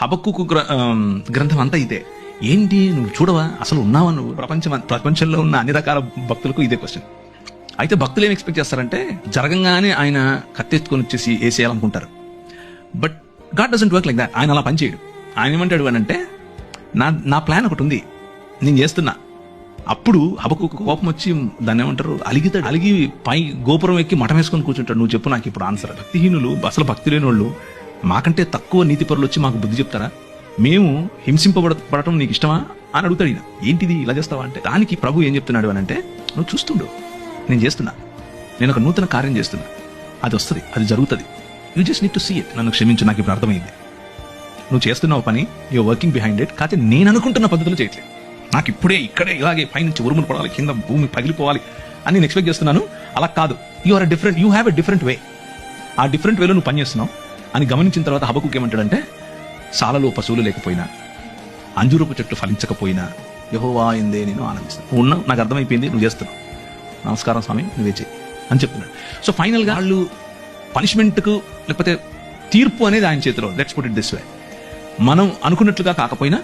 హబక్కుకు గ్రంథం అంతా ఇదే. ఏంటి నువ్వు చూడవా, అసలు ఉన్నావా నువ్వు? ప్రపంచంలో ఉన్న అన్ని రకాల భక్తులకు ఇదే క్వశ్చన్. అయితే భక్తులు ఏం ఎక్స్పెక్ట్ చేస్తారంటే జరగంగానే ఆయన కత్తెత్తుకొని వచ్చేసి వేసేయాలనుకుంటారు. But God doesn't work like that. ఆయన అలా పనిచేయడు. ఆయన ఏమంటాడు అని అంటే, నా ప్లాన్ ఒకటి ఉంది, నేను చేస్తున్నా. అప్పుడు హబక్కుకు కోపం వచ్చి దాన్ని ఏమంటారు, అలిగితాడు. అలిగి పై గోపురం ఎక్కి మఠం వేసుకొని కూర్చుంటాడు. నువ్వు చెప్పు నాకు ఇప్పుడు ఆన్సర్. భక్తిహీనులు, అసలు భక్తి లేని వాళ్ళు, మాకంటే తక్కువ నీతి పరులు వచ్చి మాకు బుద్ధి చెప్తారా? మేము హింసింపబడటం నీకు ఇష్టమా అని అడుగుతాడు. ఈయన ఏంటిది ఇలా చేస్తావా అంటే, దానికి ప్రభు ఏం చెప్తున్నాడు అని అంటే, నువ్వు చూస్తుండు, నేను చేస్తున్నా, నేను ఒక నూతన కార్యం చేస్తున్నా, అది వస్తుంది, అది జరుగుతుంది, you just need to see it. నన్ను క్షమించు, నాకు ఇప్పుడు అర్థమైంది. నువ్వు చేస్తున్నావు పని, యూఆర్ వర్కింగ్ బిహైండ్ ఇట్, కాకపోతే నేను అనుకుంటున్న పద్ధతులు చేయట్లేదు. నాకు ఇక్కడే ఇలాగే పైనుంచి ఉరుములు పడాలి, కింద భూమి పగిలిపోవాలి అని నేను ఎక్స్పెక్ట్ చేస్తున్నాను. అలా కాదు, you have a different way. ఆ డిఫరెంట్ వేలో నువ్వు పని చేస్తున్నావు అని గమనించిన తర్వాత హబక్కుకు ఏమంటాడంటే, సాలలో పశువులు లేకపోయినా, అంజూరపు చెట్టు ఫలించకపోయినా యెహోవా యందే నేను ఆనందిస్తాను. నువ్వు ఉన్నావు, నాకు అర్థమైపోయింది, నువ్వు చేస్తున్నావు, నమస్కారం స్వామి, నువ్వే చేయి అని చెప్తున్నాడు. సో ఫైనల్గా వాళ్ళు పనిష్మెంట్కు లేకపోతే తీర్పు అనేది ఆయన చేతిలో. Let's put it this way. మనం అనుకున్నట్లుగా కాకపోయినా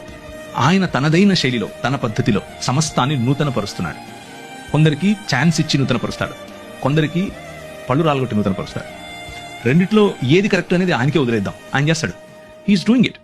ఆయన తనదైన శైలిలో, తన పద్ధతిలో సమస్తాన్ని నూతనపరుస్తున్నాడు. కొందరికి ఛాన్స్ ఇచ్చి నూతనపరుస్తాడు, కొందరికి పళ్ళు రాలగొట్టి నూతనపరుస్తాడు. రెండిట్లో ఏది కరెక్ట్ అనేది ఆయనకే వదిలేద్దాం, ఆయన చేస్తాడు. He's doing it.